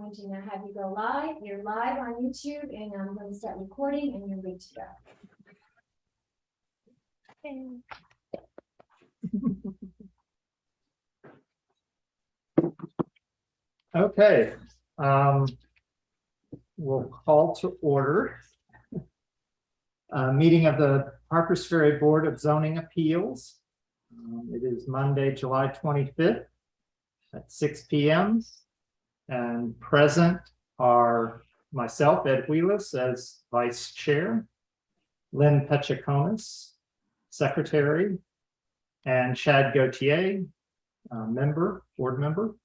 going to now have you go live. You're live on YouTube, and I'm going to start recording, and you're good to go. Okay, we'll call to order a meeting of the Harpers Ferry Board of Zoning Appeals. It is Monday, July 25th at 6 p.m. and present are myself, Ed Wheelis, as Vice Chair, Lynn Pechakonis, Secretary, and Chad Gauthier, board member.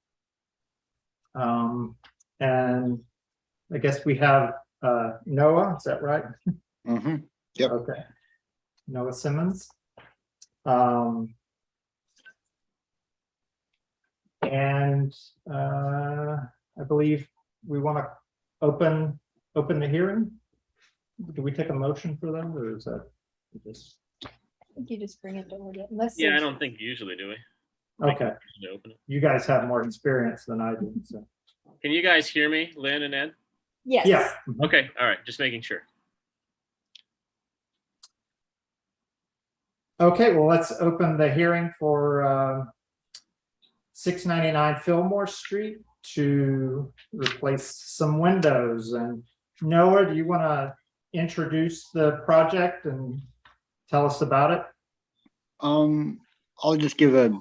And I guess we have Noah, is that right? Mm-hmm. Yep. Okay. Noah Simmons. And I believe we want to open the hearing. Do we take a motion for them, or is that just? I think you just bring it to order. Unless Yeah, I don't think usually do we? Okay. Open it. You guys have more experience than I do. So. Can you guys hear me, Lynn and Ed? Yes. Yeah. Okay, all right, just making sure. Okay, well, let's open the hearing for 699 Fillmore Street to replace some windows. And Noah, do you want to introduce the project and tell us about it? I'll just give a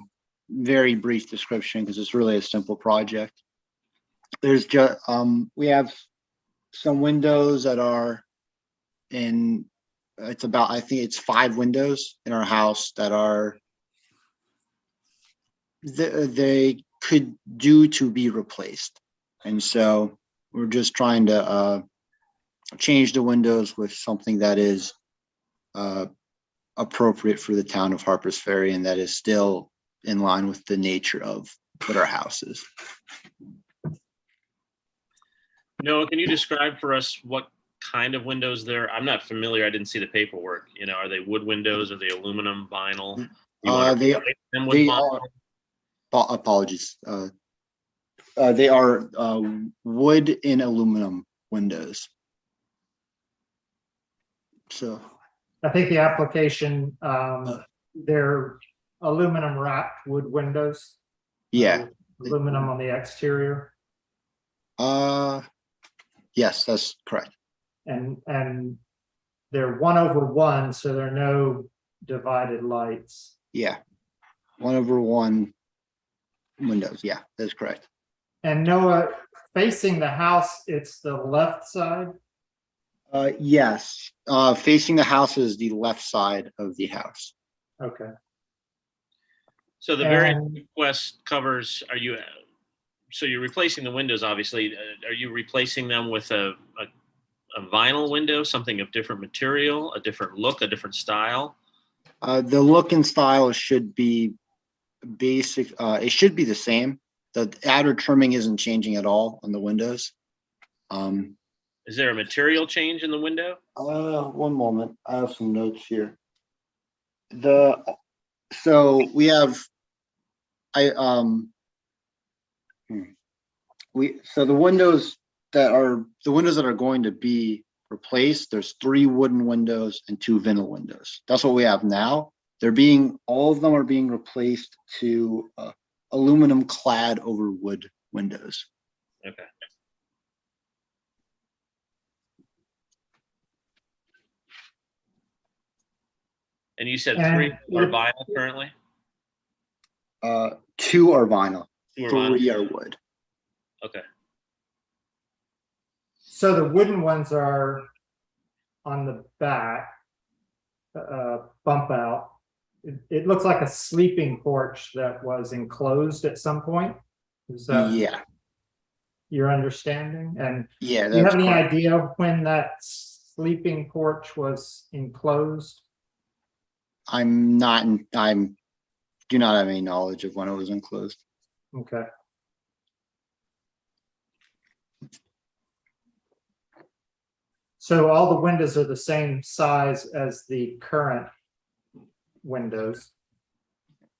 very brief description because it's really a simple project. There's just we have some windows that are in, it's about, I think it's 5 windows in our house that are they could do to be replaced, and so we're just trying to change the windows with something that is appropriate for the town of Harpers Ferry and that is still in line with the nature of what our house is. Noah, can you describe for us what kind of windows they're? I'm not familiar. I didn't see the paperwork. You know, are they wood windows? Are they aluminum, vinyl? They are. Apologies. They are wood and aluminum windows. So I think the application, they're aluminum wrapped wood windows. yeah. Aluminum on the exterior. Yes, that's correct. And they're 1/1, so there are no divided lights. Yeah. 1/1 windows. Yeah, that's correct. And Noah, facing the house, it's the left side. Yes. Facing the house is the left side of the house. Okay. So the various request covers, are you, so you're replacing the windows, obviously. Are you replacing them with a vinyl window, something of different material, a different look, a different style? The look and style should be basic. It should be the same. The outer trimming isn't changing at all on the windows. Is there a material change in the window? One moment. I have some notes here. So we have, so the windows that are going to be replaced, there's 3 wooden windows and 2 vinyl windows. That's what we have now. All of them are being replaced to aluminum-clad over wood windows. Okay. And you said 3 are vinyl currently? 2 are vinyl, 2 are 3 vinyl? are wood. Okay. So the wooden ones are on the back, bump out. It looks like a sleeping porch that was enclosed at some point. Is that your understanding? And Yeah. do you have any correct. idea when that sleeping porch was enclosed? I do not have any knowledge of when it was enclosed. Okay. So all the windows are the same size as the current windows.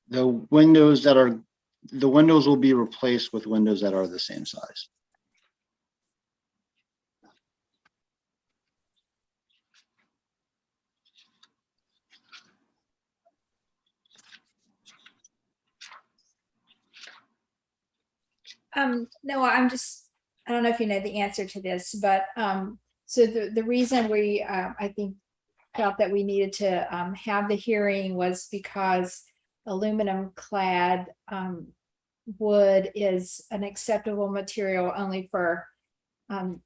The windows will be replaced with windows that are the same size. No, I don't know if you know the answer to this, but, so the reason we, I think, felt that we needed to, have the hearing was because aluminum-clad, wood is an acceptable material only for,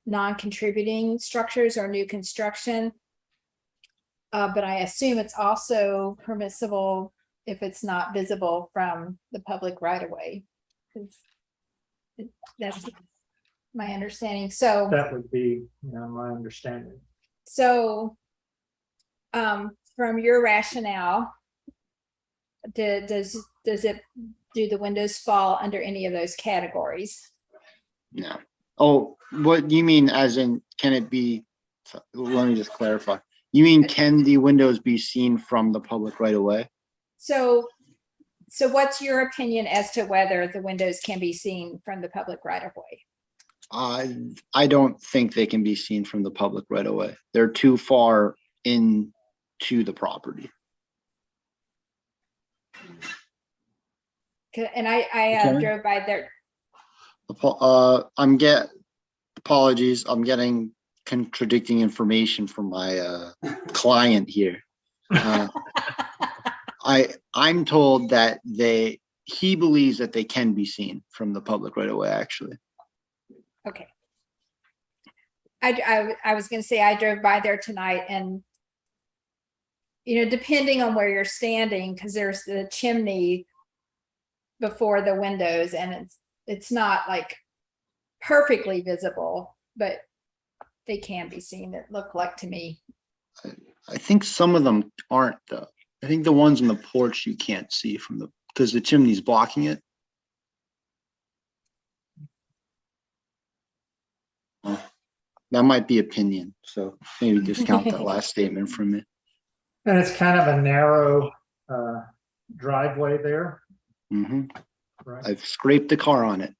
non-contributing structures or new construction. But I assume it's also permissible if it's not visible from the public right of way. That's my understanding. So, That would be, my understanding. so, from your rationale, does it, do the windows fall under any of those categories? No. Oh, what do you mean as in, can it be, let me just clarify. You mean, can the windows be seen from the public right away? So what's your opinion as to whether the windows can be seen from the public right of way? I don't think they can be seen from the public right away. They're too far into the property. And I Okay. drove by there. Apologies. I'm getting contradicting information from my client here. I'm told that he believes that they can be seen from the public right away, actually. Okay. I was gonna say, I drove by there tonight and, depending on where you're standing, because there's the chimney before the windows and it's not like perfectly visible, but they can be seen, it looked like to me. I think some of them aren't though. I think the ones on the porch you can't see because the chimney's blocking it. That might be opinion, so maybe discount that last statement from me. And it's kind of a narrow driveway there, Mhm. right? I've scraped the car on it.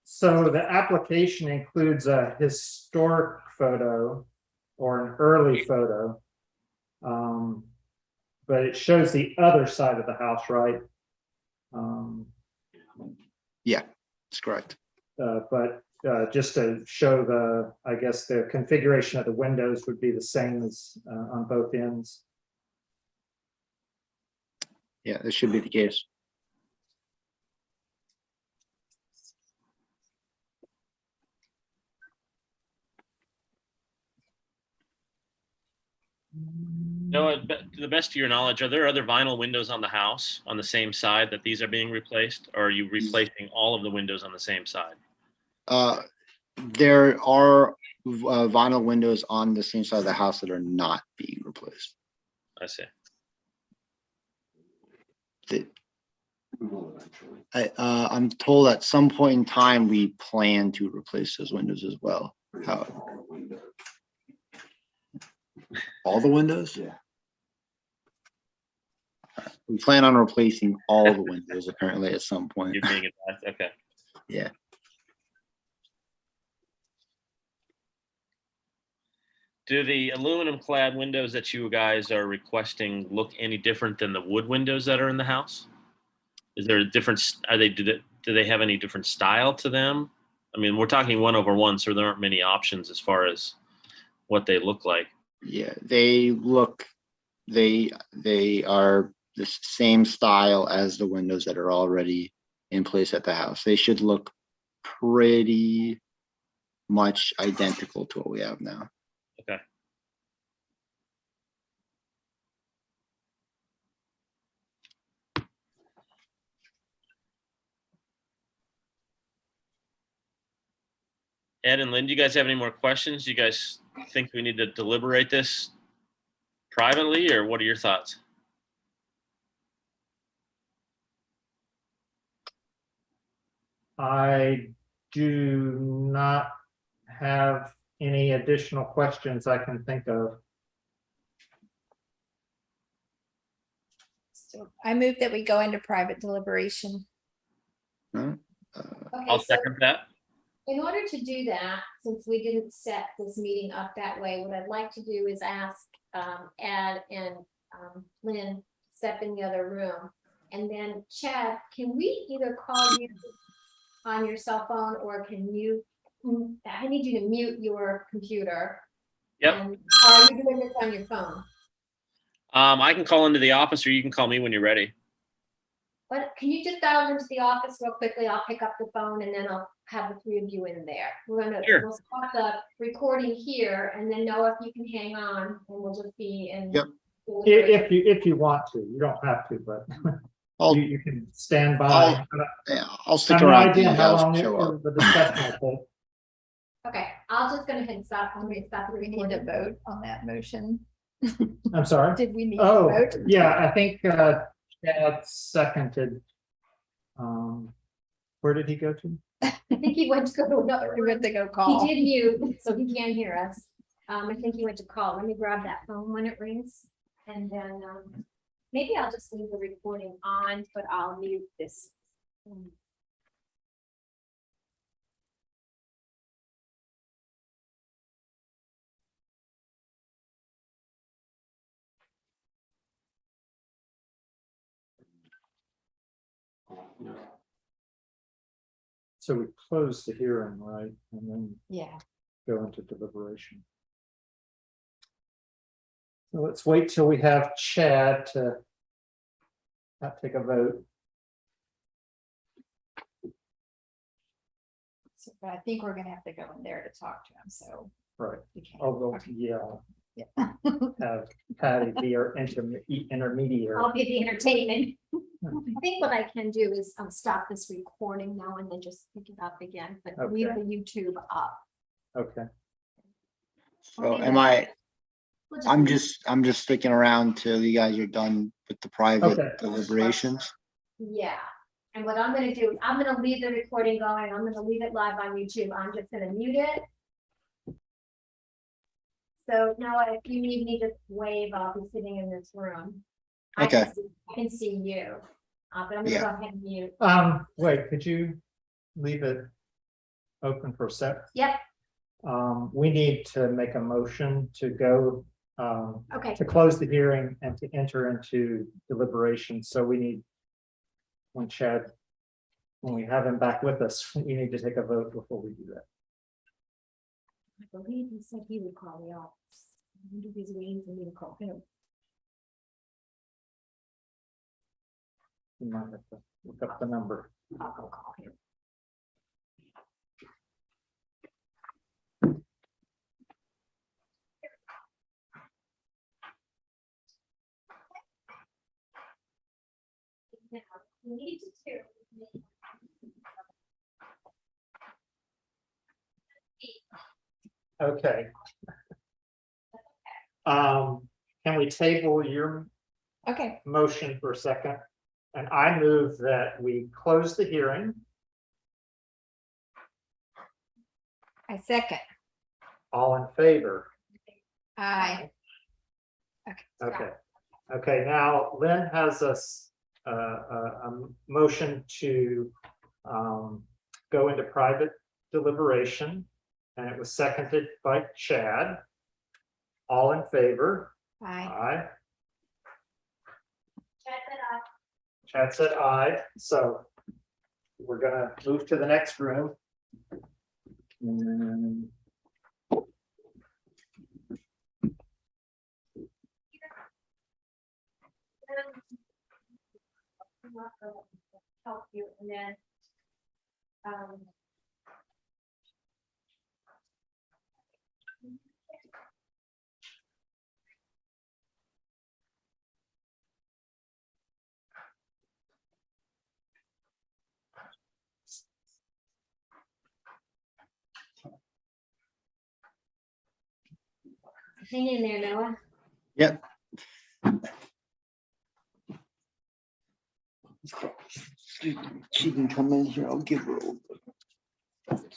So the application includes a historic photo or an early photo. But it shows the other side of the house, right? Yeah, that's correct. But just to show I guess the configuration of the windows would be the same as on both ends. Yeah, this should be the case. Noah, to the best of your knowledge, are there other vinyl windows on the house on the same side that these are being replaced? Or are you replacing all of the windows on the same side? There are vinyl windows on the same side of the house that are not being replaced. I see. I'm told at some point in time we plan to replace those windows as well. All the windows? Yeah. We plan on replacing all the windows apparently at some point. You're being advised. Okay. Yeah. Do the aluminum-clad windows that you guys are requesting look any different than the wood windows that are in the house? Is there a difference? Do they have any different style to them? I mean, we're talking 1/1, so there aren't many options as far as what they look like. Yeah, they are the same style as the windows that are already in place at the house. They should look pretty much identical to what we have now. Okay. Ed and Lynn, do you guys have any more questions? Do you guys think we need to deliberate this privately, or what are your thoughts? I do not have any additional questions I can think of. So I move that we go into private deliberation. No? Okay, I'll so second that. in order to do that, since we didn't set this meeting up that way, what I'd like to do is ask Ed and Lynn step in the other room. And then Chad, can we either call you on your cell phone or can you, I need you to mute your computer. Yep. And are you doing this on your phone? I can call into the office or you can call me when you're ready. But can you just dial into the office real quickly? I'll pick up the phone and then I'll have the three of you in there. Sure. We'll stop the recording here and then Noah, if you can hang on and we'll just be in. Yep. If you want to, you don't have to, but I'll, you can stand by. yeah, I'll I stick have no around. till idea you how guys long show up. the discussion will take. Okay, I'll just go ahead and stop. I'm going to stop the We need to recording. vote on that motion. I'm sorry. Did we need to Oh, vote? yeah, I think Chad seconded. Where did he go to? I think he went to go to another We room. went to go call. He did mute, so he can't hear us. I think he went to call. Let me grab that phone when it rings. And then maybe I'll just leave the recording on, but I'll mute this. So we close the hearing, right? And then Yeah. go into deliberation. So let's wait till we have Chad to take a vote. So, but I think we're gonna have to go in there to talk to him, so. Right. we can't. Although, Okay. yeah, Yeah. have Patty be our intermediary. I'll be the entertainment. I think what I can do is stop this recording now and then just pick it up again, but leave Okay. the YouTube up. Okay. So am I, We'll I'm just sticking around till you guys are done with the private Okay. deliberations. Yeah, and what I'm gonna do, I'm gonna leave the recording going, I'm gonna leave it live on YouTube, I'm just gonna mute it. So now if you need me to wave, I'll be sitting in this room. I can see you, but I'm gonna Yeah. go ahead and mute. Wait, could you leave it open for a sec? Yep, We need to make a motion to go, okay, to close the hearing and to enter into deliberation. So we need, when we have him back with us, we need to take a vote before we do that. I believe he said he would call the office. I wonder if he's waiting for me to call him. We might have to look up the number. I'll go call him. Now, we need to do. Okay. Can we table your Okay, motion for a second? And I move that we close the hearing. I second. All in favor? Aye. Okay. Okay, now Lynn has a motion to go into private deliberation, and it was seconded by Chad. All in favor? Aye. Aye. Chad said aye. Chad said aye, so we're gonna move to the next room. And Help you and then. Hang in there, Noah. Yep. She can come in here. I'll give her a little bit.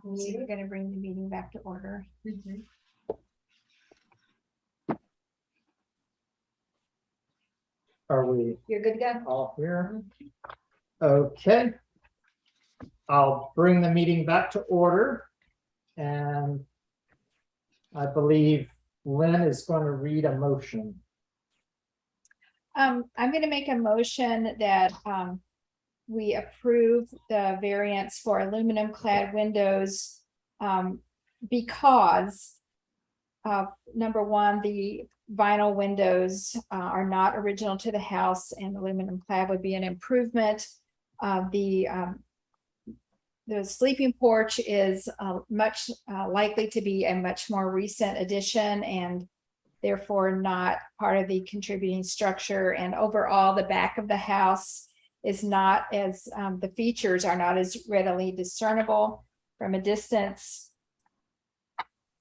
So we're gonna bring the meeting back to order. Mhm. Are we You're good to go. all here? Okay. I'll bring the meeting back to order. And I believe Lynn is going to read a motion. I'm gonna make a motion that we approve the variance for aluminum clad windows. Because number one, the vinyl windows are not original to the house, and aluminum clad would be an improvement. The sleeping porch is much likely to be a much more recent addition, and therefore not part of the contributing structure. And overall, the back of the house is not as, the features are not as readily discernible from a distance.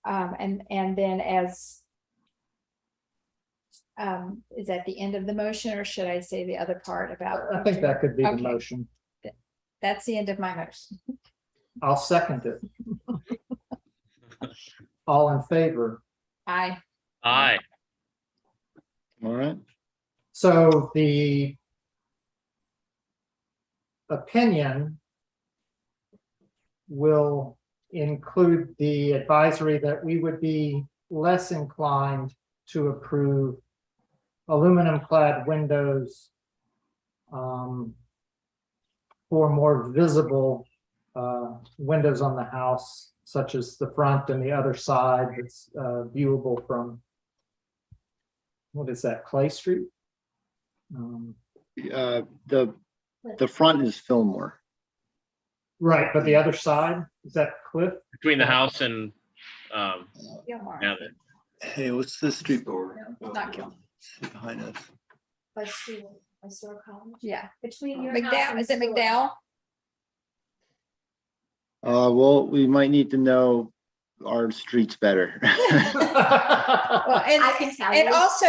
And then as, is that the end of the motion, or should I say the other part about? I think that could be the Okay. motion. That's the end of my motion. I'll second it. All in favor? Aye. Aye. All right. So the opinion will include the advisory that we would be less inclined to approve aluminum clad windows for more visible windows on the house, such as the front and the other side that's viewable from, what is that, Clay Street? The front is Fillmore. Right, but the other side, is that Cliff? Between the house and, Gilmore. yeah, Hey, what's the street over? No, not Gilmore. Behind us. By Stewart, by Stewart College. Yeah. Between your house McDowell, and is it Stewart. McDowell? Well, we might need to know our streets better. Well, I can tell and you. also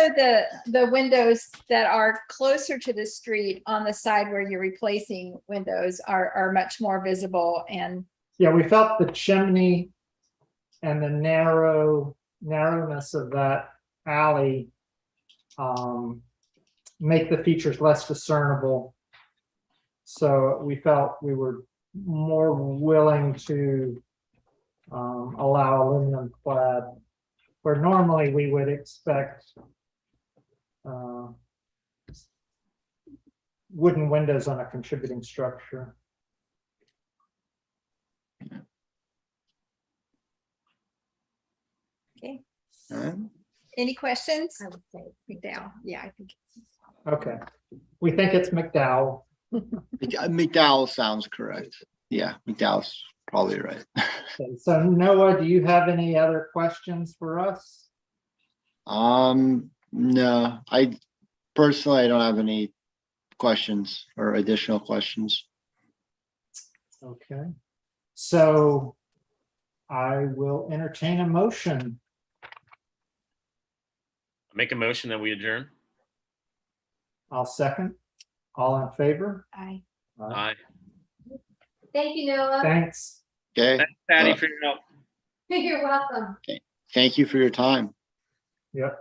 the windows that are closer to the street on the side where you're replacing windows are much more visible, and Yeah, we felt the chimney and the narrowness of that alley make the features less discernible. So we felt we were more willing to allow aluminum clad, where normally we would expect wooden windows on a contributing structure. okay. All right. Any questions? I would say. McDowell, yeah, I think. Okay, we think it's McDowell. McDowell sounds correct. Yeah, McDowell's probably right. Okay, so Noah, do you have any other questions for us? No, I personally, I don't have any questions or additional questions. Okay, so I will entertain a motion. make a motion that we adjourn. I'll second. All in favor? Aye. Aye. Thank you, Noah. Thanks. Okay, Thanks, Patty, for your help. You're welcome. thank you for your time. Yep.